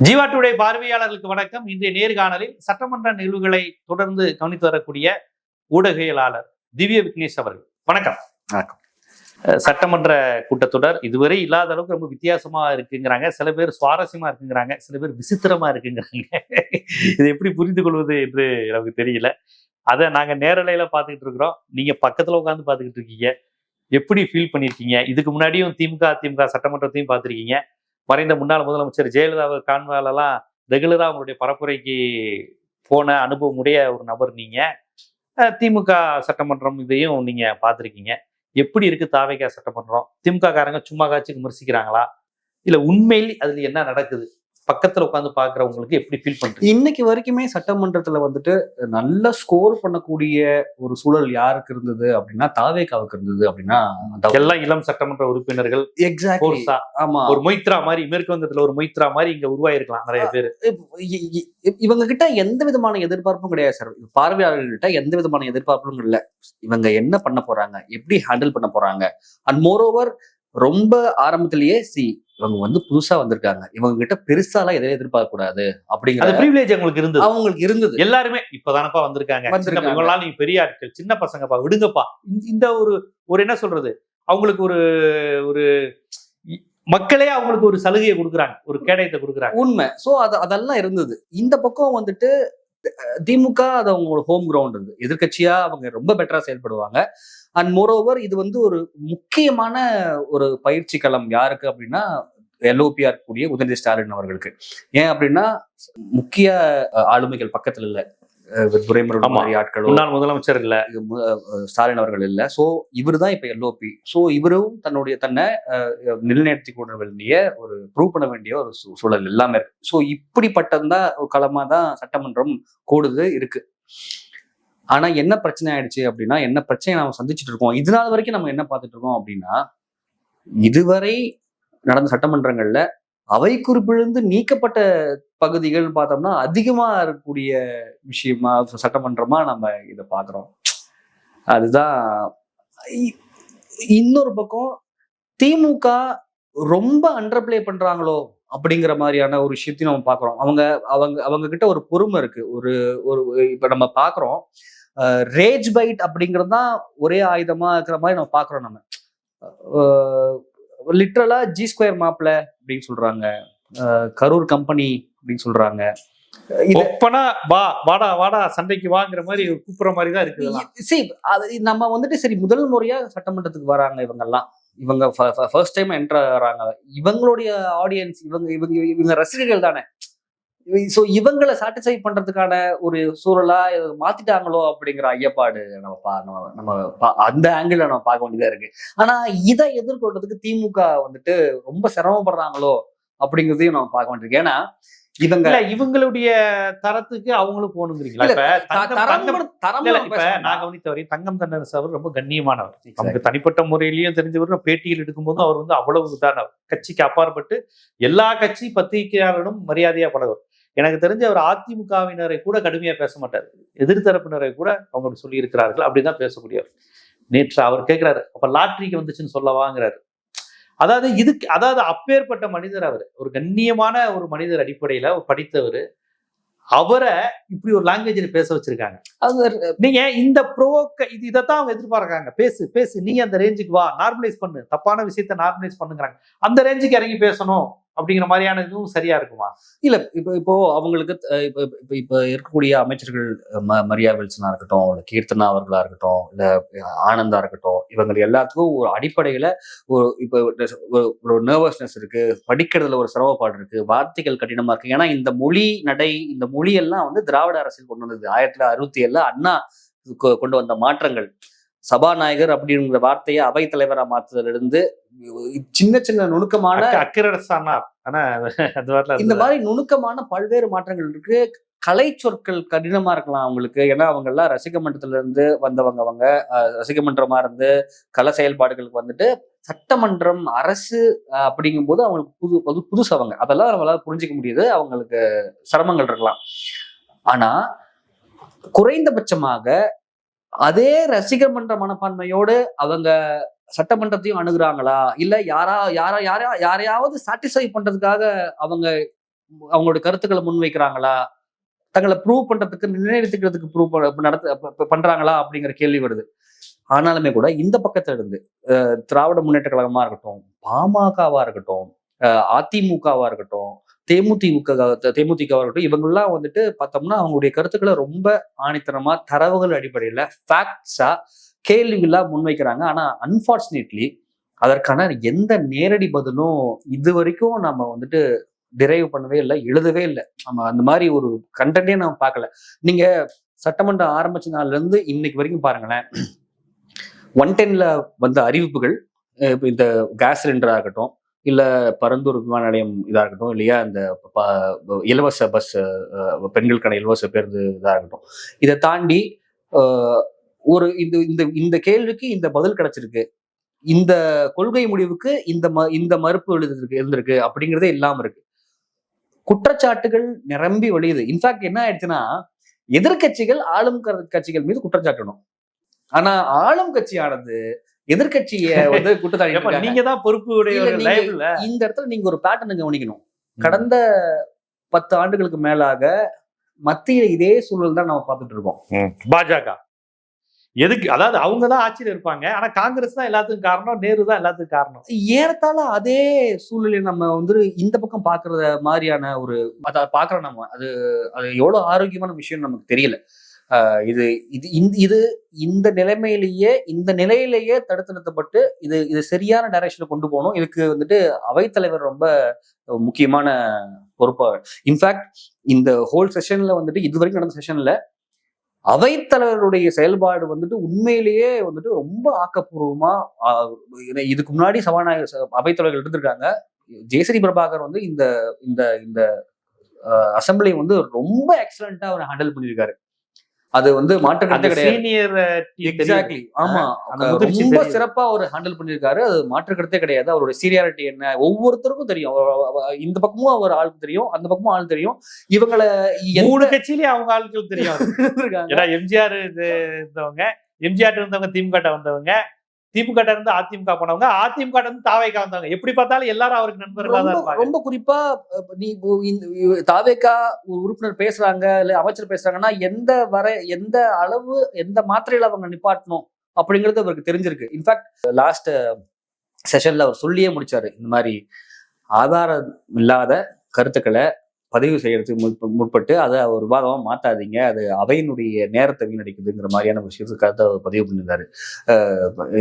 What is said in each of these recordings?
Jeeva today பார்வையாளர்களுக்கு வணக்கம். இன்றைய நேர்காணலில் சட்டமன்ற நிகழ்வுகளை தொடர்ந்து கவனித்து வரக்கூடிய ஊடகவியலாளர் திவ்ய விக்னேஷ் அவர்கள். வணக்கம். வணக்கம். சட்டமன்ற கூட்டத்தொடர் இதுவரை இல்லாத அளவுக்கு ரொம்ப வித்தியாசமா இருக்குங்கிறாங்க. சில பேர் சுவாரஸ்யமா இருக்குங்கிறாங்க, சில பேர் விசித்திரமா இருக்குங்கிறாங்க. இதை எப்படி புரிந்து கொள்வது என்று எனக்கு தெரியல. அதை நாங்க நேரலையில பார்த்துக்கிட்டு இருக்கிறோம், நீங்க பக்கத்துல உட்காந்து பார்த்துக்கிட்டு இருக்கீங்க. எப்படி ஃபீல் பண்ணிருக்கீங்க? இதுக்கு முன்னாடியும் திமுக சட்டமன்றத்தையும் பார்த்துருக்கீங்க. மறைந்த முன்னாள் முதலமைச்சர் ஜெயலலிதா காண்பாலெல்லாம் ரெகுலரா அவங்களுடைய பரப்புரைக்கு போன அனுபவம் உடைய ஒரு நபர் நீங்க. திமுக சட்டமன்றம் இதையும் நீங்க பார்த்துருக்கீங்க. எப்படி இருக்கு தாவேகா சட்டமன்றம்? திமுக காரங்க சும்மா காட்சி விமர்சிக்கிறாங்களா, இல்ல உண்மையில் அதுல என்ன நடக்குது? பக்கத்துல உட்காந்து பாக்குறவங்களுக்கு எப்படி ஃபீல் பண்றீங்க? இன்னைக்கு வரைக்குமே சட்டமன்றத்துல நல்ல ஸ்கோர் பண்ணக்கூடிய ஒரு சூழல் யாருக்கு இருந்தது அப்படின்னா தாவேகாவுக்கு இருந்தது அப்படின்னா எல்லாம் இளம் சட்டமன்ற உறுப்பினர்கள். எக்ஸாக்ட்லி. ஆமா, ஒரு மொய்த்ரா மாதிரி மேற்கு வங்கத்துல ஒரு மொய்த்ரா மாதிரி இங்க உருவாயிருக்கலாம் நிறைய பேர். இவங்க கிட்ட எந்த விதமான எதிர்பார்ப்பும் கிடையாது சார். பார்வையாளர்கள்கிட்ட எந்த விதமான எதிர்பார்ப்பும் இல்லை. இவங்க என்ன பண்ண போறாங்க, எப்படி ஹேண்டில் பண்ண போறாங்க. அண்ட் மோரோவர் ரொம்ப ஆரம்பத்திலேயே இவங்க புதுசா வந்திருக்காங்க, இவங்க கிட்ட பெருசாலாம் எதையும் எதிர்பார்க்க கூடாது அப்படிங்கிற பிரிவிலேஜ் அவங்களுக்கு இருந்தது. எல்லாருமே இப்பதானப்பா வந்திருக்காங்க, இவங்களால நீங்க பெரிய ஆட்கள், சின்ன பசங்கப்பா, விடுங்கப்பா. இந்த ஒரு என்ன சொல்றது, அவங்களுக்கு ஒரு ஒரு மக்களே அவங்களுக்கு ஒரு சலுகையை கொடுக்குறாங்க, ஒரு கேடயத்தை கொடுக்குறாங்க. உண்மை. சோ அதெல்லாம் இருந்தது. இந்த பக்கம் திமுக அது அவங்களோட ஹோம் கிரவுண்ட் இருந்து எதிர்கட்சியா அவங்க ரொம்ப பெட்டரா செயல்படுவாங்க. அண்ட் மோரோவர் இது ஒரு முக்கியமான ஒரு பயிற்சி களம் யாருக்கு அப்படின்னா எல்ஓபியா இருக்கக்கூடிய உதயநிதி ஸ்டாலின் அவர்களுக்கு. ஏன் அப்படின்னா முக்கிய ஆளுமைகள் பக்கத்துல இல்ல, துரைமுருகன் மாதிரி ஆட்களோ, முன்னாள் முதலமைச்சர் இல்ல, ஸ்டாலின் அவர்கள் இல்ல. சோ இவரு தான் இப்ப எல்ஓபி. சோ இவரும் தன்னை நிலைநிறுத்தி கொள்ள வேண்டிய ஒரு ப்ரூவ் பண்ண வேண்டிய ஒரு சூழல் எல்லாமே இருக்கு. சோ இப்படிப்பட்டதான் ஒரு களமா தான் சட்டமன்றம் கூடுது இருக்கு. ஆனா என்ன பிரச்சனை ஆயிடுச்சு அப்படின்னா, என்ன பிரச்சனை நம்ம சந்திச்சுட்டு இருக்கோம், இது நாள் வரைக்கும் நம்ம என்ன பார்த்துட்டு இருக்கோம் அப்படின்னா, இதுவரை நடந்த சட்டமன்றங்கள்ல அவை குறிப்பிலிருந்து நீக்கப்பட்ட பகுதிகள் பார்த்தோம்னா அதிகமா இருக்கக்கூடிய விஷயமா சட்டமன்றமா நம்ம இதை பாக்குறோம். அதுதான். இன்னொரு பக்கம் திமுக ரொம்ப அண்டர்பிளே பண்றாங்களோ அப்படிங்கிற மாதிரியான ஒரு விஷயத்தையும் நம்ம பாக்குறோம். அவங்க கிட்ட ஒரு பொறுமை இருக்கு. ஒரு இப்ப நம்ம பாக்குறோம், ரேஜ் பைட் அப்படிங்கிறது தான் ஒரே ஆயுதமா இருக்கிற மாதிரி நம்ம பாக்குறோம். நம்ம லிட்டரலா G2 மாப்பிள அப்படின்னு சொல்றாங்க, கரூர் கம்பெனி அப்படின்னு சொல்றாங்க. வாடா சண்டைக்கு வாங்குற மாதிரி கூப்பிடுற மாதிரி தான் இருக்கு. நம்ம சரி, முதல் முறையா சட்டமன்றத்துக்கு வராங்க இவங்க ஃபர்ஸ்ட் டைம் என்டர் ஆறாங்க. இவங்களுடைய ஆடியன்ஸ் இவங்க ரசிகர்கள் தானே. சோ இவங்களை சாட்டிஸ்ஃபை பண்றதுக்கான ஒரு சூழலா மாத்திட்டாங்களோ அப்படிங்கிற ஐயப்பாடு நம்ம அந்த ஆங்கிள் நம்ம பார்க்க வேண்டியதா இருக்கு. ஆனா இதை எதிர்கொள்றதுக்கு திமுக ரொம்ப சிரமப்படுறாங்களோ அப்படிங்கிறதையும் நம்ம பார்க்க வேண்டியிருக்கு. ஏன்னா இவங்களுடைய தரத்துக்கு அவங்களும் போகணுங்கிறீங்களா? இப்ப நான் கவனித்தவரை தங்கம் தென்னரசு அவர் ரொம்ப கண்ணியமானவர். நமக்கு தனிப்பட்ட முறையிலயும் தெரிஞ்சவர். பேட்டியில் எடுக்கும்போது அவர் அவ்வளவு தானவர், கட்சிக்கு அப்பாற்பட்டு எல்லா கட்சி பத்திரிகையாளரும் மரியாதையா பழகுவர். எனக்கு தெரிஞ்ச அவர் அதிமுகவினரை கூட கடுமையா பேச மாட்டார், எதிர்த்தரப்பினரை கூட அவங்க சொல்லி இருக்கிறார்கள், அப்படிதான் பேசக்கூடியவர். நேற்று அவர் கேட்கிறாரு, அப்ப லாட்ரிக்கு வந்துச்சுன்னு சொல்லவாங்கிறாரு. அதாவது அப்பேற்பட்ட மனிதர் அவர், ஒரு கண்ணியமான ஒரு மனிதர், அடிப்படையில படித்தவர். அவரை இப்படி ஒரு லாங்குவேஜ்ல பேச வச்சிருக்காங்க. நீங்க இந்த இதைத்தான் அவங்க எதிர்பார்க்காங்க. பேசு நீ அந்த ரேஞ்சுக்கு வா, நார்மலைஸ் பண்ணு, தப்பான விஷயத்த நார்மலைஸ் பண்ணுங்கிறாங்க. அந்த ரேஞ்சுக்கு இறங்கி பேசணும் அப்படிங்கிற மாதிரியான இதுவும் சரியா இருக்குமா? இல்ல, இப்போ அவங்களுக்கு இப்ப இருக்கக்கூடிய அமைச்சர்கள் மரியா வில்சனா இருக்கட்டும், இல்ல கீர்த்தனா அவர்களா இருக்கட்டும், இல்ல ஆனந்தா இருக்கட்டும், இவங்க எல்லாத்துக்கும் ஒரு அடிப்படையில ஒரு நர்வஸ்னஸ் இருக்கு, படிக்கிறதுல ஒரு சிரமப்பாடு இருக்கு, வார்த்தைகள் கடினமா இருக்கு. ஏன்னா இந்த மொழி எல்லாம் திராவிட அரசியல் கொண்டு வந்தது. 1967 அண்ணா கொண்டு வந்த மாற்றங்கள். சபாநாயகர் அப்படிங்கிற வார்த்தையை அவைத்தலைவரா மாத்துறதுல இருந்து சின்ன சின்ன நுணுக்கமான இந்த மாதிரி நுணுக்கமான பல்வேறு மாற்றங்கள் இருக்கு. கலை சொற்கள் கடினமா இருக்கலாம் அவங்களுக்கு. ஏன்னா அவங்க எல்லாம் ரசிகமன்றத்துல இருந்து வந்தவங்க, ரசிகமன்றமா இருந்து கலை செயல்பாடுகளுக்கு சட்டமன்றம் அரசு அப்படிங்கும் போது அவங்களுக்கு புதுசவங்க. அதெல்லாம் நம்மளால புரிஞ்சிக்க முடியுது. அவங்களுக்கு சிரமங்கள் இருக்கலாம். ஆனா குறைந்தபட்சமாக அதே ரசிகர் மன்ற மனப்பான்மையோடு அவங்க சட்டமன்றத்தையும் அணுகுறாங்களா, இல்ல யாரையாவது சாட்டிஸ்ஃபை பண்றதுக்காக அவங்க அவங்களுடைய கருத்துக்களை முன்வைக்கிறாங்களா, தங்களை ப்ரூவ் பண்றதுக்கு நிலைநிறுத்திக்கிறதுக்கு பண்றாங்களா அப்படிங்கிற கேள்வி வருது. ஆனாலுமே கூட இந்த பக்கத்துல இருந்து திராவிட முன்னேற்ற கழகமா இருக்கட்டும், பாமகவா இருக்கட்டும், அதிமுகவா இருக்கட்டும், தேமுதிகவா இருக்கட்டும், இவங்கெல்லாம் வந்துட்டு பார்த்தோம்னா அவங்களுடைய கருத்துக்களை ரொம்ப ஆணித்தனமா தரவுகள் அடிப்படையில ஃபேக்ட்ஸா கேள்விகளா முன்வைக்கிறாங்க. ஆனா அன்பார்ச்சுனேட்லி அதற்கான எந்த நேரடி பதிலும் இது வரைக்கும் நம்ம வந்துட்டு டிரைவ் பண்ணவே இல்லை, எழுதவே இல்லை. நம்ம அந்த மாதிரி ஒரு கண்டென்ட்டே நம்ம பார்க்கல. நீங்க சட்டமன்றம் ஆரம்பிச்ச நாள்ல இருந்து இன்னைக்கு வரைக்கும் பாருங்களேன், 110ல வந்த அறிவிப்புகள், இந்த கேஸ் சிலிண்டரா இருக்கட்டும், இல்ல பரந்தூர் விமான நிலையம் இதா இருக்கட்டும், இல்லையா இந்த இலவச பஸ், பெண்களுக்கான இலவச பேருந்து இதா இருக்கட்டும், இதை தாண்டி ஒரு இந்த கேள்விக்கு இந்த பதில் கிடைச்சிருக்கு, இந்த கொள்கை முடிவுக்கு இந்த மறுப்பு இருந்திருக்கு அப்படிங்கிறதே இல்லாம இருக்கு. குற்றச்சாட்டுகள் நிரம்பி வழியுது. இன்ஃபேக்ட் என்ன ஆயிடுச்சுன்னா, எதிர்கட்சிகள் ஆளும் கட்சிகள் மீது குற்றச்சாட்டணும். ஆனா ஆளும் கட்சியானது எதிர்கட்சிய வந்து குற்றச்சாட்டு நீங்க தான் பொறுப்பு இந்த இடத்துல நீங்க ஒரு பேட்டர்ன் கவனிக்கணும். கடந்த 10 ஆண்டுகளுக்கு மேலாக மத்தியில இதே சூழல் தான் நம்ம பார்த்துட்டு இருக்கோம். பாஜக எதுக்கு, அதாவது அவங்க தான் ஆட்சியில் இருப்பாங்க, ஆனா காங்கிரஸ் தான் எல்லாத்துக்கும் காரணம், நேரு தான் எல்லாத்துக்கும் காரணம். ஏறத்தாழ அதே சூழ்நிலையை நம்ம வந்து இந்த பக்கம் பாக்குறத மாதிரியான ஒரு பாக்குறோம் நம்ம. அது எவ்வளவு ஆரோக்கியமான விஷயம் நமக்கு தெரியல. இது இந்த நிலையிலேயே தடுத்து நிறுத்தப்பட்டு இது சரியான டைரக்ஷன்ல கொண்டு போகணும். இதுக்கு வந்துட்டு அவைத்தலைவர் ரொம்ப முக்கியமான பொறுப்பா. இன்ஃபேக்ட் இந்த ஹோல் செஷன்ல வந்துட்டு இது வரைக்கும் நடந்த செஷன்ல அவைத்தலைவருடைய செயல்பாடு வந்துட்டு உண்மையிலேயே வந்துட்டு ரொம்ப ஆக்கப்பூர்வமா, இதுக்கு முன்னாடி சபாநாயகர் அவைத்தலைவர்கள் இருந்திருக்காங்க. ஜெயஸ்ரீ பிரபாகர் வந்து இந்த இந்த அசம்பிளி வந்து ரொம்ப எக்ஸலண்டா அவர் ஹேண்டில் பண்ணியிருக்காரு. அது வந்து மாற்று கருத்து கிடையாது. எக்ஸாக்ட்லி, ஆமா, ரொம்ப சிறப்பா அவர் ஹேண்டில் பண்ணியிருக்காரு. அது மாற்று கருத்தே கிடையாது. அவருடைய சீனியாரிட்டி என்ன ஒவ்வொருத்தருக்கும் தெரியும். இந்த பக்கமும் அவர் ஆளுக்கு தெரியும், அந்த பக்கமும் ஆள் தெரியும். இவங்களை 3 கட்சியிலேயே அவங்க ஆளுக்கு தெரியும். எம்ஜிஆர் இருந்தவங்க, எம்ஜிஆர் இருந்தவங்க திமுக வந்தவங்க, திமுக இருந்து அதிமுக போனவங்க, அதிமுக இருந்து தாவேகா வந்தவங்க. எப்படி பார்த்தாலும் எல்லாரும் அவருக்கு நண்பர்களா தான் இருப்பாங்க. ரொம்ப குறிப்பா நீ தாவேகா உறுப்பினர் பேசுறாங்க, இல்ல அமைச்சர் பேசுறாங்கன்னா எந்த அளவு எந்த மாத்திரையில அவங்க நிப்பாட்டணும் அப்படிங்கிறது அவருக்கு தெரிஞ்சிருக்கு. இன்ஃபேக்ட் லாஸ்ட் செஷன்ல அவர் சொல்லியே முடிச்சாரு, இந்த மாதிரி ஆதாரம் இல்லாத கருத்துக்களை பதிவு செய்யறதுக்கு முற்பட்டு அதை ஒரு விவாதமா மாத்தாதீங்க, அது அவையினுடைய நேரத்தை வீணடிக்குதுங்கிற மாதிரியான விஷயத்துக்கு கருத்தை பதிவு பண்ணியிருந்தாரு.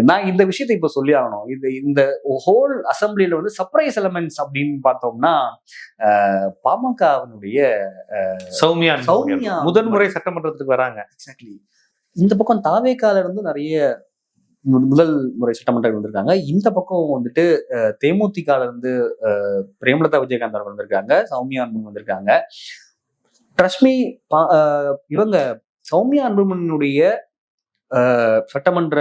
நான் இந்த விஷயத்தை இப்ப சொல்லி ஆகணும். இந்த ஹோல் அசம்பிளியில வந்து சர்ப்ரைஸ் எலமெண்ட்ஸ் அப்படின்னு பார்த்தோம்னா, பாமகவினுடைய சௌமியா முதன்முறை சட்டமன்றத்துக்கு வராங்க. எக்ஸாக்ட்லி. இந்த பக்கம் தாவேகால இருந்து நிறைய முதல் முறை சட்டமன்றம் வந்திருக்காங்க. இந்த பக்கம் வந்துட்டு தேமுதிகால இருந்து பிரேமலதா விஜயகாந்த் அவர்கள் வந்திருக்காங்க, சௌமியா அன்புமணி வந்திருக்காங்க. ட்ரஸ்மி இவங்க சௌமியா அன்புமணியினுடைய சட்டமன்ற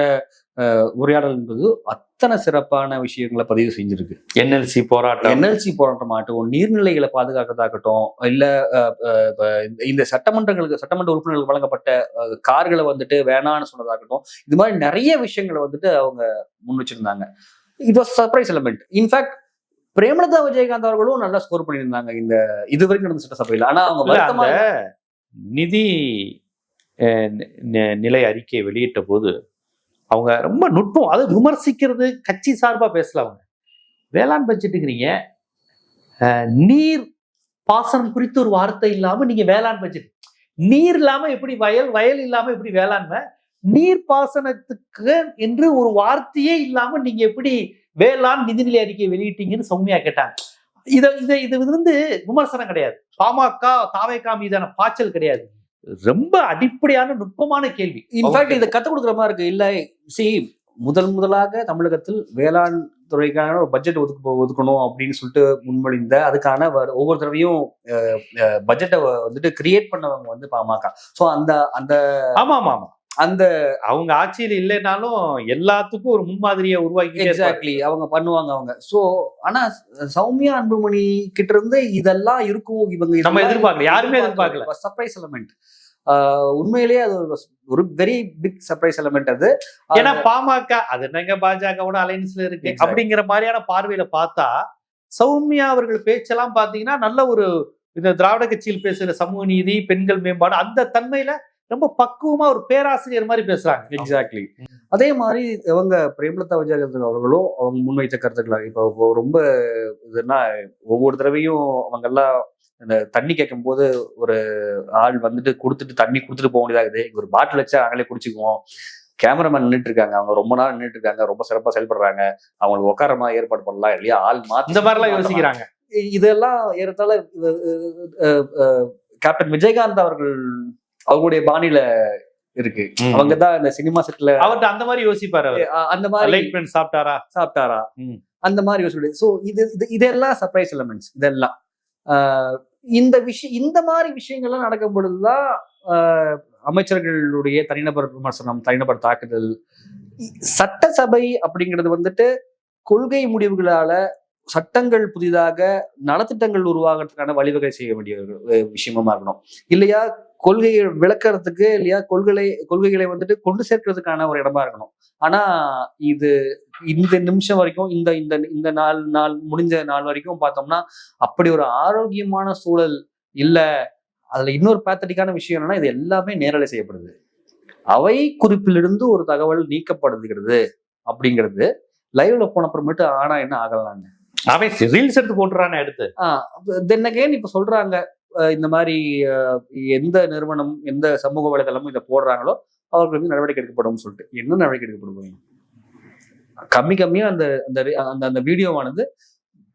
உரையாடல் என்பது அத்தனை சிறப்பான விஷயங்களை பதிவு செஞ்சிருக்கு. என்எல்சி போராட்டம் ஆகட்டும், நீர்நிலைகளை பாதுகாக்கிறதாகட்டும், இல்ல இந்த சட்டமன்ற உறுப்பினர்களுக்கு வழங்கப்பட்ட கார்களை வந்துட்டு வேணான்னு சொன்னதாகட்டும், இது மாதிரி நிறைய விஷயங்களை வந்துட்டு அவங்க முன் வச்சிருந்தாங்க. It was surprise element. In fact Premalatha Vijayakanth அவர்களும் நல்லா ஸ்கோர் பண்ணியிருந்தாங்க இந்த இதுவரைக்கும் நடந்த சட்டசபையில். ஆனா அவங்க நிதி நிலை அறிக்கையை வெளியிட்ட போது அவங்க ரொம்ப நுட்பம், அது விமர்சிக்கிறது கட்சி சார்பா பேசல. அவங்க வேளாண் பட்ஜெட்டுங்கிறீங்க, நீர் பாசனம் குறித்து ஒரு வார்த்தை இல்லாம நீங்க வேளாண் பட்ஜெட், நீர் இல்லாம எப்படி வயல் இல்லாம எப்படி வேளாண்மை, நீர் பாசனத்துக்கு என்று ஒரு வார்த்தையே இல்லாம நீங்க எப்படி வேளாண் நிதிநிலை அறிக்கையை வெளியிட்டீங்கன்னு சௌமியா கேட்டாங்க. இது வந்து விமர்சனம் கிடையாது, பாமக தாவேகா மீதான பாய்ச்சல் கிடையாது, ரொம்ப அடிப்படையான நுட்பமான கேள்வி. இன்ஃபேக்ட் இதை கத்துக் கொடுக்குற மாதிரி இருக்கு. இல்ல முதலாக தமிழகத்தில் வேளாண் துறைக்கான ஒரு பட்ஜெட் ஒதுக்கணும் அப்படின்னு சொல்லிட்டு முன்மொழிந்த, அதுக்கான ஒவ்வொரு தடவையும் பட்ஜெட்டை வந்துட்டு கிரியேட் பண்ணவங்க வந்து பாமக. ஸோ அந்த அந்த அவங்க ஆட்சியில் இல்லைனாலும் எல்லாத்துக்கும் ஒரு முன்மாதிரியை உருவாக்கி எக்ஸாக்ட்லி அவங்க பண்ணுவாங்க அவங்க. ஸோ ஆனா சௌமியா அன்புமணி கிட்ட இருந்து இதெல்லாம் இருக்கும், இவங்க நம்ம எதிர்பார்க்கல, யாருமே எதிர்பார்க்கல. Surprise element. உண்மையிலேயே அது ஒரு வெரி பிக் சர்ப்ரைஸ் எலிமெண்ட் அது. ஏன்னா பாமக அது என்னங்க பாஜகவோட அலைன்ஸ்ல இருக்கு அப்படிங்கிற மாதிரியான பார்வையில பார்த்தா, சௌமியா அவர்கள் பேச்செல்லாம் பாத்தீங்கன்னா நல்ல ஒரு இந்த திராவிட கட்சியில் பேசுகிற சமூக நீதி, பெண்கள் மேம்பாடு, அந்த தன்மையில ரொம்ப பக்குவமா ஒரு பேராசிரியர் மாதிரி பேசுறாங்க. எக்ஸாக்ட்லி. அதே மாதிரி இவங்க பிரேமலதா விஜயகாந்த் அவர்களும் அவங்க முன்வைத்த கருத்துக்கள் இப்போ ரொம்ப இதுன்னா, ஒவ்வொரு தடவையும் அவங்க எல்லாம் இந்த தண்ணி கேட்கும் போது ஒரு ஆள் வந்துட்டு கொடுத்துட்டு தண்ணி கொடுத்துட்டு போக வேண்டியதாகுது. ஒரு பாட்டில் வச்சா நாங்களே குடிச்சுக்குவோம். கேமராமேன் நின்றுட்டு இருக்காங்க, அவங்க ரொம்ப நாள் நின்றுட்டு இருக்காங்க, ரொம்ப சிறப்பா செயல்படுறாங்க, அவங்களுக்கு உட்காரமா ஏற்பாடு பண்ணலாம் இல்லையா, ஆள் மாத்தி இந்த மாதிரி எல்லாம் யோசிக்கிறாங்க. இதெல்லாம் ஏறத்தாழ கேப்டன் விஜயகாந்த் அவர்கள் அவங்களுடைய பாணியில இருக்கு. அவங்கதான் இந்த சினிமா செட்ல அவர்கிட்ட அந்த மாதிரி யோசிப்பாரு. அந்த மாதிரி சாப்பிட்டாரா அந்த மாதிரி யோசிப்பாரு. சோ இதெல்லாம் சர்ப்ரைஸ் எலிமெண்ட்ஸ். இதெல்லாம் இந்த மாதிரி விஷயங்கள்லாம் நடக்கும் பொழுதுதான் அமைச்சர்களுடைய தனிநபர் விமர்சனம், தனிநபர் தாக்குதல். சட்டசபை அப்படிங்கிறது வந்துட்டு கொள்கை முடிவுகளால சட்டங்கள் புதிதாக நலத்திட்டங்கள் உருவாகிறதுக்கான வழிவகை செய்ய வேண்டிய விஷயமா இருக்கணும் இல்லையா, கொள்கையை விளக்கறதுக்கு இல்லையா, கொள்கைகளை வந்துட்டு கொண்டு சேர்க்கறதுக்கான ஒரு இடமா இருக்கணும். ஆனா இது இந்த நிமிஷம் வரைக்கும் இந்த இந்த இந்த நாள் முடிஞ்ச நாள் வரைக்கும் பார்த்தோம்னா அப்படி ஒரு ஆரோக்கியமான சூழல் இல்ல. அதுல இன்னொரு பேத்தட்டிக்கான விஷயம் என்னன்னா, இது எல்லாமே நேரலை செய்யப்படுது. அவை குறிப்பிலிருந்து ஒரு தகவல் நீக்கப்படுகிறது அப்படிங்கிறது லைவ்ல போனப்புறமேட்டு ஆனா என்ன ஆகலான்னு அவன் ரீல்ஸ் எடுத்து போட்டுறானே எடுத்து. தென்னகேன் இப்ப சொல்றாங்க, இந்த மாதிரி எந்த நிறுவனம் எந்த சமூக வலைதளமும் இதை போடுறாங்களோ அவர்கள் வந்து நடவடிக்கை எடுக்கப்படும் சொல்லிட்டு. என்ன நடவடிக்கை எடுக்கப்படும்? கம்மியா அந்த அந்த வீடியோவானது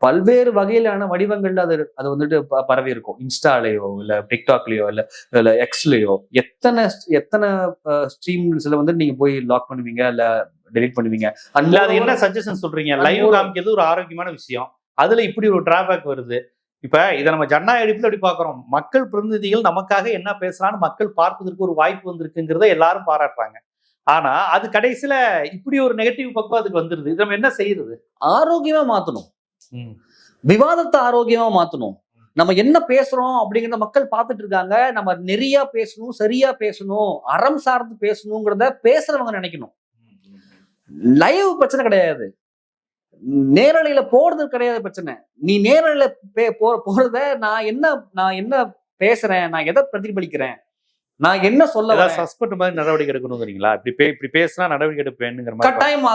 பல்வேறு வகையிலான வடிவங்கள்ல அது வந்துட்டு பரவி இருக்கும். இன்ஸ்டாலேயோ இல்ல டிக்டாக்லயோ இல்ல எக்ஸ்லயோ எத்தனை ஸ்ட்ரீம்ஸ்ல வந்து நீங்க போய் லாக் பண்ணுவீங்க இல்ல டெலிட் பண்ணுவீங்க. அது என்ன சஜஷன் சொல்றீங்க? லைவ் காமிக்கிறது ஒரு ஆரோக்கியமான விஷயம், அதுல இப்படி ஒரு டிராபேக் வருது. இப்ப இதை நம்ம ஜனநாயக அடிப்பில் அப்படி பாக்குறோம். மக்கள் பிரதிநிதிகள் நமக்காக என்ன பேசுறான்னு மக்கள் பார்ப்பதற்கு ஒரு வாய்ப்பு வந்திருக்குங்கிறத எல்லாரும் பாராட்டுறாங்க. ஆனா அது கடைசியில இப்படி ஒரு நெகட்டிவ் பக்கம் அதுக்கு வந்துருது. இது நம்ம என்ன செய்யறது? ஆரோக்கியமா மாத்தணும், விவாதத்தை ஆரோக்கியமா மாத்தணும். நம்ம என்ன பேசுறோம் அப்படிங்கிறத மக்கள் பார்த்துட்டு இருக்காங்க. நம்ம நெறியா பேசணும், சரியா பேசணும், அறம் சார்ந்து பேசணுங்கிறத பேசுறவங்க நினைக்கணும். லைவ் பிரச்சனை கிடையாது, நேரலையில போறது கிடையாது பிரச்சனை. நீ நேரலையில போறத நான் என்ன பேசுறேன், நான் எதை பிரதிபலிக்கிறேன், நான் என்ன சொல்ல சஸ்பெண்ட் மாதிரி நடவடிக்கை எடுக்கணுங்கிறீங்களா? இப்படி பேசினா நடவடிக்கை எடுப்பேன் கட்டாயம்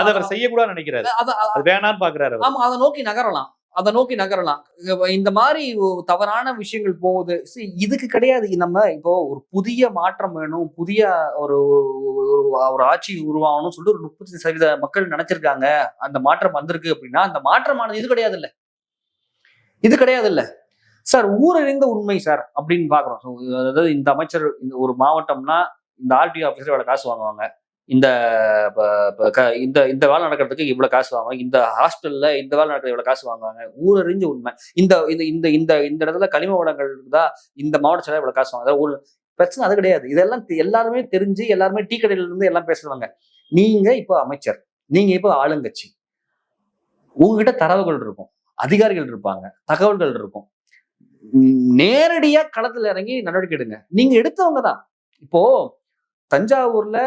அதை செய்யக்கூடாது நினைக்கிறாரு, அது வேணான்னு பாக்குறாரு. ஆமா, அதை நோக்கி நகரலாம். இந்த மாதிரி தவறான விஷயங்கள் போகுது. இதுக்கு கிடையாது. நம்ம இப்போ ஒரு புதிய மாற்றம் வேணும், புதிய ஒரு ஆட்சி உருவாகணும்னு சொல்லிட்டு ஒரு 30% மக்கள் நினைச்சிருக்காங்க. அந்த மாற்றம் வந்திருக்கு அப்படின்னா அந்த மாற்றமானது இது கிடையாது இல்ல சார். ஊரறிந்த உண்மை சார் அப்படின்னு பாக்குறோம். அதாவது இந்த அமைச்சர் ஒரு மாவட்டம்னா இந்த ஆர்டிஓ ஆபீசர் இவ்வளவு காசு வாங்குவாங்க, இந்த இந்த வேலை நடக்கிறதுக்கு இவ்வளவு காசு வாங்குவாங்க, இந்த ஹாஸ்டல்ல இந்த வேலை நடக்கிறது இவ்வளவு காசு வாங்குவாங்க. ஊரறிஞ்ச உண்மை. இந்த இந்த இந்த இந்த இடத்துல கனிம வளங்கள் தான் இந்த மாவட்ட செயலர் இவ்வளவு காசு வாங்க. ஒரு பிரச்சனை அது கிடையாது. இதெல்லாம் எல்லாருமே தெரிஞ்சு எல்லாருமே டீ கடையில இருந்து எல்லாம் பேசுறாங்க. நீங்க இப்போ அமைச்சர், நீங்க இப்போ ஆளுங்கட்சி, உங்ககிட்ட தரவுகள் இருக்கும், அதிகாரிகள் இருப்பாங்க, தகவல்கள் இருக்கும். நேரடியா களத்துல இறங்கி நடவடிக்கை எடுங்க. நீங்க எடுத்தவங்க தான். இப்போ தஞ்சாவூர்ல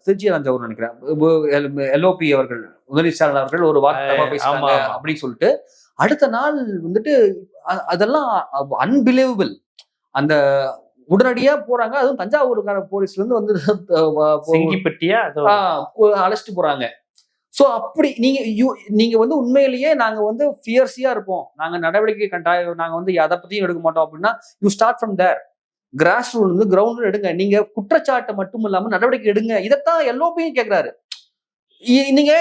திருச்சி தஞ்சாவூர் நினைக்கிறேன், எல்ஓபி அவர்கள் உதவி செயலாளர் அவர்கள் ஒரு வார்த்தை பேசுறாங்க அப்படின்னு சொல்லிட்டு அடுத்த நாள் வந்துட்டு அதெல்லாம் அன்பிலீவபிள். அந்த உடனடியா போறாங்க. அதுவும் தஞ்சாவூருக்கான போலீஸ்ல இருந்து வந்து அழைச்சிட்டு போறாங்க. சோ அப்படி நீங்க வந்து உண்மையிலேயே நாங்க வந்து ஃபியர்ஸியா இருப்போம், நாங்க நடவடிக்கை கட்டாயம், நாங்க வந்து எதை பத்தியும் எடுக்க மாட்டோம் அப்படின்னா you start from there. Grass root இருந்து கிரவுண்ட் எடுங்க. நீங்க குற்றச்சாட்டு மட்டும் இல்லாம நடவடிக்கை எடுங்க. இதைத்தான் எல்லோப்பையும் கேட்கிறாரு. நீங்க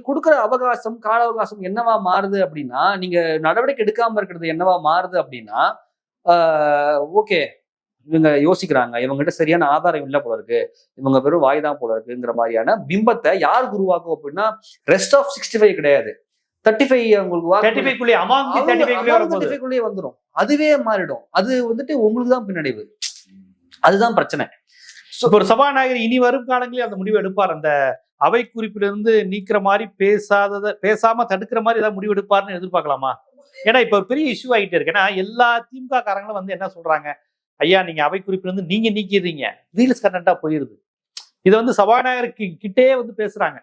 கொடுக்குற அவகாசம், கால அவகாசம் என்னவா மாறுது அப்படின்னா, நீங்க நடவடிக்கை எடுக்காம இருக்கிறது என்னவா மாறுது அப்படின்னா, ஓகே இவங்க யோசிக்கிறாங்க, இவங்ககிட்ட சரியான ஆதாரம் இல்லை போல இருக்கு, இவங்க வெறும் வாய்தான் போல இருக்குங்கிற மாதிரியான பிம்பத்தை யார் உருவாக்கும் அப்படின்னா ரெஸ்ட் ஆஃப் 65 கிடையாது, 35 உங்களுக்கு வந்துடும். அதுவே மாறிடும். அது வந்துட்டு உங்களுக்கு தான் பின்னடைவு. அதுதான் பிரச்சனை. ஒரு சபாநாயகர் இனி வரும் காலங்களில் அந்த முடிவு எடுப்பார். அந்த அவை குறிப்பிலிருந்து நீக்கிற மாதிரி பேசாம தடுக்கிற மாதிரி ஏதாவது முடிவு எடுப்பார்னு எதிர்பார்க்கலாமா? ஏன்னா இப்ப ஒரு பெரிய இஷ்யூ ஆகிட்டே இருக்கு. ஏன்னா எல்லா திமுக காரங்களும் வந்து என்ன சொல்றாங்க, ஐயா நீங்க அவை குறிப்பிலிருந்து நீங்க நீக்கிடுறீங்க, ரீல்ஸ் கண்டென்ட்டா போயிருது. இதை வந்து சபாநாயகருக்கு கிட்டே வந்து பேசுறாங்க,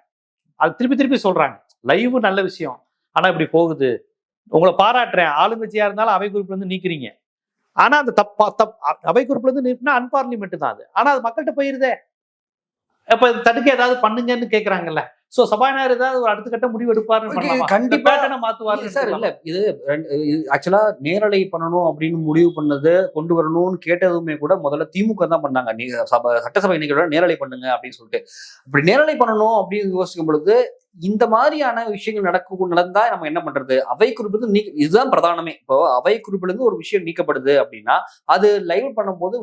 அது திருப்பி சொல்றாங்க. லைவ் நல்ல விஷயம், ஆனா இப்படி போகுது, உங்களை பாராட்டுறேன், ஆளுங்கட்சியா இருந்தாலும் அவை குறிப்புல இருந்து நீக்கிறீங்க. ஆனா அந்த அவை குறிப்புல இருந்து நீக்கினா அன்பார்லிமெண்ட் தான் அது. ஆனா அது மக்கள்கிட்ட போயிருதே. அப்ப தடுக்க ஏதாவது பண்ணுங்கன்னு கேக்குறாங்கல்ல. சோ சபாநாயகர் ஏதாவது ஒரு அடுத்த கட்ட முடிவு எடுப்பாருன்னு கண்டிப்பா மாத்துவாரு சார். இல்ல இது ஆக்சுவலா நேரலை பண்ணணும் அப்படின்னு முடிவு பண்ணது, கொண்டு வரணும்னு கேட்டதுமே கூட முதல்ல திமுக தான் பண்ணாங்க. சட்டசபை நிகழ்வுல நேரலை பண்ணுங்க அப்படின்னு சொல்லிட்டு. அப்படி நேரலை பண்ணணும் அப்படின்னு யோசிக்கும் பொழுது இந்த மாதிரியான விஷயங்கள் நடந்தா நம்ம என்ன பண்றது? அவை குறிப்பிலிருந்து இதுதான் பிரதானமே. இப்போ அவை குறிப்பிலிருந்து ஒரு விஷயம் நீக்கப்படுது அப்படின்னா அது லைவ் பண்ணும்போது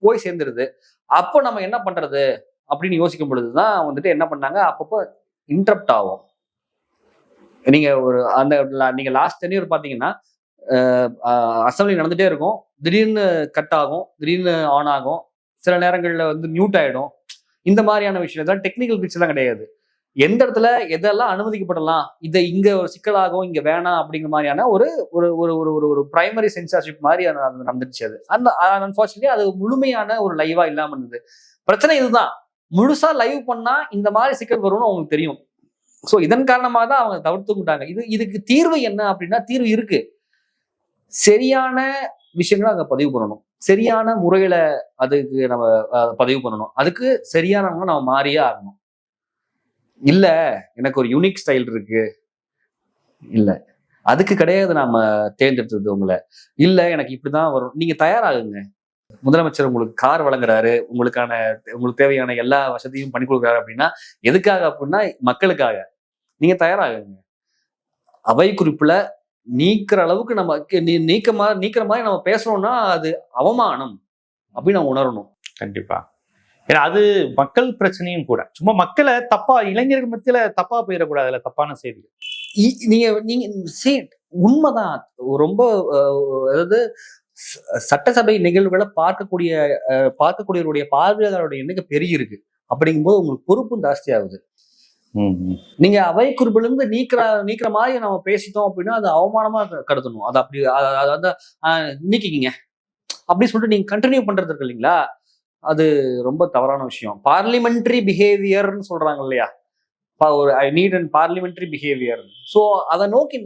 போய் சேர்ந்துருது. அப்போ நம்ம என்ன பண்றது அப்படின்னு யோசிக்கும் பொழுதுதான் வந்துட்டு என்ன பண்ணாங்க, அப்பப்போ இன்டரப்ட் ஆகும். நீங்க ஒரு நீங்க லாஸ்ட் டென்யூர் பாத்தீங்கன்னா அசம்பிளி நடந்துட்டே இருக்கும், திடீர்னு கட் ஆகும், திடீர்னு ஆன் ஆகும், சில நேரங்கள்ல வந்து மியூட் ஆயிடும். இந்த மாதிரியான விஷயம் டெக்னிக்கல் கிளிச் எல்லாம் கிடையாது. எந்த இடத்துல எதெல்லாம் அனுமதிக்கப்படலாம், இதை இங்க ஒரு சிக்கலாகும், இங்க வேணாம் அப்படிங்கிற மாதிரியான ஒரு ஒரு ஒரு ஒரு பிரைமரி சென்சார்ஷிப் மாதிரி நடந்துச்சு. அது அன்பார்ச்சுனேட்லி அது முழுமையான ஒரு லைவா இல்லாம இருந்தது. பிரச்சனை இதுதான், முழுசா லைவ் பண்ணா இந்த மாதிரி சிக்கல் வரும்னு அவங்களுக்கு தெரியும். ஸோ இதன் காரணமாக தான் அவங்க தவிர்த்துக்கிட்டாங்க. இதுக்கு தீர்வு என்ன அப்படின்னா, தீர்வு இருக்கு. சரியான விஷயங்களை அங்க பதிவு பண்ணணும், சரியான முறையில அதுக்கு நம்ம பதிவு பண்ணணும், அதுக்கு சரியானவங்க நம்ம மாறியே ஆகணும். இல்ல எனக்கு ஒரு யூனிக் ஸ்டைல் இருக்கு, இல்ல அதுக்கு கிடையாது நாம தேர்ந்தெடுத்தது உங்களை, இல்ல எனக்கு இப்படிதான் வரும், நீங்க தயாராகுங்க. முதலமைச்சர் உங்களுக்கு கார் வழங்குறாரு, உங்களுக்கு தேவையான எல்லா வசதியும் பண்ணி கொடுக்குறாரு அப்படின்னா எதுக்காக அப்படின்னா மக்களுக்காக. நீங்க தயாராகுங்க. அவை குறிப்புல நீக்கிற அளவுக்கு நம்ம நீக்கிற மாதிரி நம்ம பேசணும்னா அது அவமானம் அப்படின்னு நம்ம உணரணும். கண்டிப்பா. ஏன்னா அது மக்கள் பிரச்சனையும் கூட. சும்மா மக்களை தப்பா, இளைஞர்கள் மத்தியில தப்பா போயிடக்கூடாது, அதுல தப்பான செய்தி. நீங்க உண்மைதான். ரொம்ப அதாவது சட்டசபை நிகழ்வுகளை பார்க்கக்கூடியவருடைய பார்வையாளருடைய எண்ணிக்கை பெருகி இருக்கு. அப்படிங்கும்போது உங்களுக்கு பொறுப்பும் ஜாஸ்தி ஆகுது. நீங்க அவை குறிப்புல இருந்து நீக்கிற மாதிரி நம்ம பேசிட்டோம் அப்படின்னா அது அவமானமா கருதணும். அது அப்படி அதாவது நீக்கிக்கிங்க அப்படின்னு சொல்லிட்டு நீங்க கண்டினியூ பண்றது இருக்கு இல்லைங்களா, அது ரொம்ப தவறான விஷயம். பார்லிமெண்டரி பிஹேவியர்னு சொல்றாங்க இல்லையா, ஒரு I need and parliamentary behaviour. So அதை நோக்கி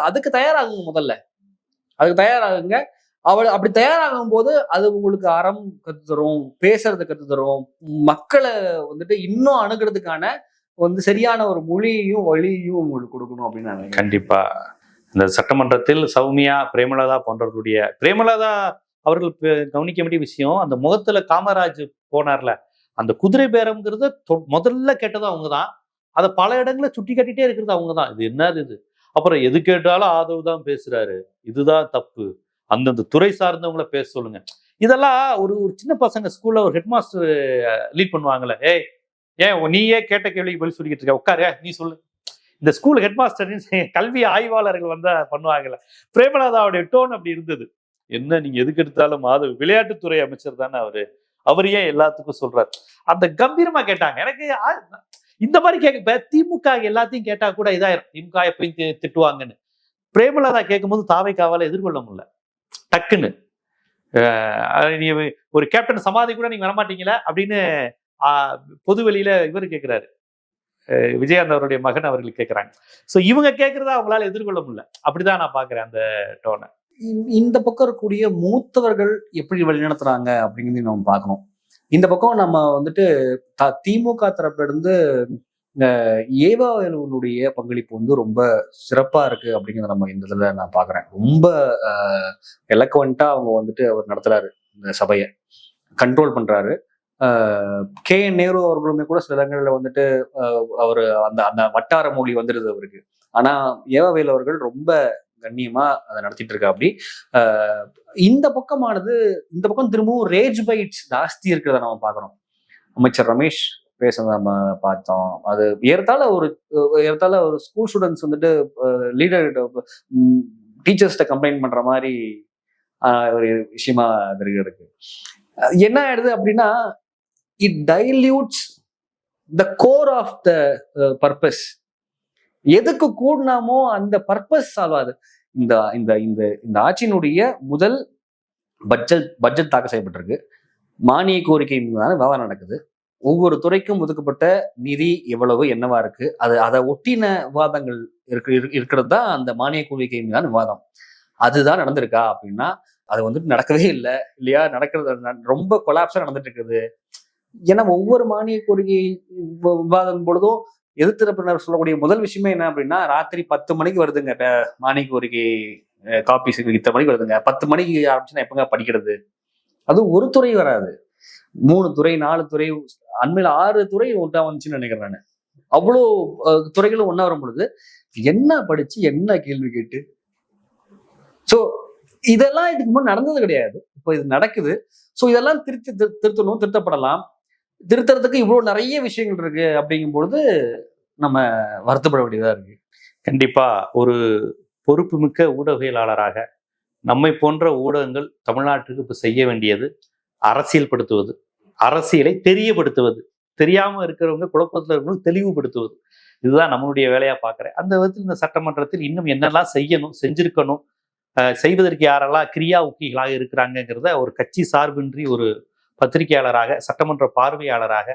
அதுக்கு தயாராகுங்க. முதல்ல அதுக்கு தயாராகுங்க. அப்படி தயாராகும் போது அது உங்களுக்கு அறம் கத்து தரும், பேசுறது கத்து தரும், மக்களை வந்துட்டு இன்னும் அணுகிறதுக்கான சரியான ஒரு மொழியையும் வழியையும் உங்களுக்கு கொடுக்கணும் அப்படின்னு நான் கண்டிப்பா. இந்த சட்டமன்றத்தில் சௌமியா, பிரேமலதா போன்றவர்களுடைய, பிரேமலதா அவர்கள் கவனிக்க வேண்டிய விஷயம், அந்த முகத்துல காமராஜ் போனார்ல, அந்த குதிரை பேரம்ங்கிறத முதல்ல கேட்டதும் அவங்கதான். அதை பல இடங்களை சுட்டி காட்டிட்டே இருக்கிறது அவங்கதான். இது என்னது இது, அப்புறம் எது கேட்டாலும் ஆதவ் தான் பேசுறாரு, இதுதான் தப்பு, அந்தந்த துறை சார்ந்தவங்களை பேச சொல்லுங்க. இதெல்லாம் ஒரு சின்ன பசங்க ஸ்கூல்ல ஒரு ஹெட் மாஸ்டர் லீட் பண்ணுவாங்கல்ல, ஏன் நீயே கேட்ட கேள்விக்கு பதில் சொல்லிக்கிட்டு இருக்க, உட்காரு நீ சொல்லு. இந்த ஸ்கூல் ஹெட் மாஸ்டர் கல்வி ஆய்வாளர்கள் வந்தா பண்ணுவாங்கல்ல, பிரேமலதாவுடைய டோன் அப்படி இருந்தது. என்ன நீங்க எதுக்கு எடுத்தாலும் மாதவ் விளையாட்டுத்துறை அமைச்சர் தானே அவர் ஏன் எல்லாத்துக்கும் சொல்றாரு, அந்த கம்பீரமா கேட்டாங்க. எனக்கு இந்த மாதிரி கேட்க திமுக எல்லாத்தையும் கேட்டா கூட இதாயிரும், திமுக எப்பயும் திட்டுவாங்கன்னு. பிரேமலதா கேட்கும் போது தாவைக்காவால எதிர்கொள்ள முடியல. டக்குன்னு நீ ஒரு கேப்டன் சமாதி கூட நீங்க வரமாட்டீங்களா அப்படின்னு பொதுவெளியில இவர் கேட்கிறாரு, விஜயகாந்த் அவருடைய மகன் அவர்கள் கேட்கிறாங்க. சோ இவங்க கேட்கறத அவங்களால எதிர்கொள்ள முடியல. அப்படிதான் நான் பாக்குறேன் அந்த டோனை. இந்த பக்கம் இருக்கக்கூடிய மூத்தவர்கள் எப்படி வழிநடத்துறாங்க அப்படிங்கிறது நம்ம பார்க்கணும். இந்த பக்கம் நம்ம வந்துட்டு திமுக தரப்புல இருந்து ஏவாவேலுடைய பங்களிப்பு ரொம்ப சிறப்பா இருக்கு அப்படிங்கிறத நம்ம இந்த இதுல நான் பாக்குறேன். ரொம்ப எலக்வென்ட்டா அவங்க அவர் நடத்துறாரு, இந்த சபையை கண்ட்ரோல் பண்றாரு. KN நேரு அவர்களுமே கூட சில இடங்கள்ல அவரு அந்த வட்டார மொழி வந்துடுது அவருக்கு. ஆனா ஏவாவேலு அவர்கள் ரொம்ப கண்ணியமா அதை நடத்திட்டு இருக்கா. அப்படி இந்த பக்கம் திரும்பவும் ரேஜ் பைட்ஸ் ஜாஸ்தி இருக்கிறத நம்ம பாக்குறோம். அமைச்சர் ரமேஷ் பேசுறத நம்ம பார்த்தோம். அது ஏறத்தாழ ஒரு ஸ்கூல் ஸ்டூடெண்ட்ஸ் லீடர் டீச்சர்ஸ்ட கம்ப்ளைண்ட் பண்ற மாதிரி ஒரு விஷயமா இருக்கு. என்ன ஆயிடுது அப்படின்னா, it dilutes the core of the purpose. எதுக்கு கூடனாமோ அந்த பர்பஸ் ஆகாது. இந்த ஆட்சியினுடைய முதல் பட்ஜெட் தாக்கல் செய்யப்பட்டிருக்கு. மானிய கோரிக்கை மீதான விவாதம் நடக்குது. ஒவ்வொரு துறைக்கும் ஒதுக்கப்பட்ட நிதி எவ்வளவு என்னவா இருக்கு, அதை ஒட்டின விவாதங்கள் இருக்கிறது தான் அந்த மானிய கோரிக்கை மீதான விவாதம். அதுதான் நடந்திருக்கா அப்படின்னா அது வந்துட்டு நடக்கவே இல்லை இல்லையா? நடக்கிறது ரொம்ப கொலாப்ஸா நடந்துட்டு இருக்குது. ஏன்னா ஒவ்வொரு மானிய கோரிக்கை விவாதம் பொழுதும் எதிர்த்தரப்பினர் சொல்லக்கூடிய முதல் விஷயமே என்ன அப்படின்னா, ராத்திரி 10 மணிக்கு வருதுங்க மானிய கோரிக்கை காப்பீஸ், இத்தனை மணிக்கு வருதுங்க, 10 மணிக்கு ஆரம்பிச்சுன்னா எப்பங்க படிக்கிறது? அதுவும் ஒரு துறை வராது, 3 துறை 4 துறை, அண்மையில 6 துறை ஒன்றா வந்துச்சுன்னு நினைக்கிறேன் நான். அவ்வளோ துறைகளும் ஒன்றா வரும் பொழுது என்ன படிச்சு என்ன கேள்வி கேட்டு, ஸோ இதெல்லாம் இதுக்கு முன்னாடி நடந்தது கிடையாது, இப்போ இது நடக்குது. ஸோ இதெல்லாம் திருத்தணும், திருத்தப்படலாம். திருத்தறதுக்கு இவ்வளவு நிறைய விஷயங்கள் இருக்கு அப்படிங்கும்பொழுது நம்ம வருத்தப்பட வேண்டியதா இருக்கு. கண்டிப்பா ஒரு பொறுப்புமிக்க ஊடகவியலாளராக நம்மை போன்ற ஊடகங்கள் தமிழ்நாட்டுக்கு இப்ப செய்ய வேண்டியது அரசியல்படுத்துவது, அரசியலை தெரியப்படுத்துவது, தெரியாம இருக்கிறவங்க குழப்பத்தில் இருக்கிறவங்க தெளிவுபடுத்துவது. இதுதான் நம்மளுடைய வேலையா பார்க்கிறேன். அந்த விதத்தில் இந்த சட்டமன்றத்தில் இன்னும் என்னெல்லாம் செய்யணும், செஞ்சிருக்கணும், செய்வதற்கு யாரெல்லாம் கிரியா உக்கிகளாக இருக்கிறாங்கிறத ஒரு கட்சி சார்பின்றி ஒரு பத்திரிகையாளராக, சட்டமன்ற பார்வையாளராக,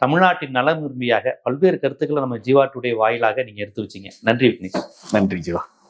தமிழ்நாட்டின் நலம் விரும்பியாக பல்வேறு கருத்துக்களை நம்ம ஜீவா டுடே வாயிலாக நீங்க எடுத்து வச்சீங்க. நன்றி விக்னேஷ். நன்றி ஜீவா.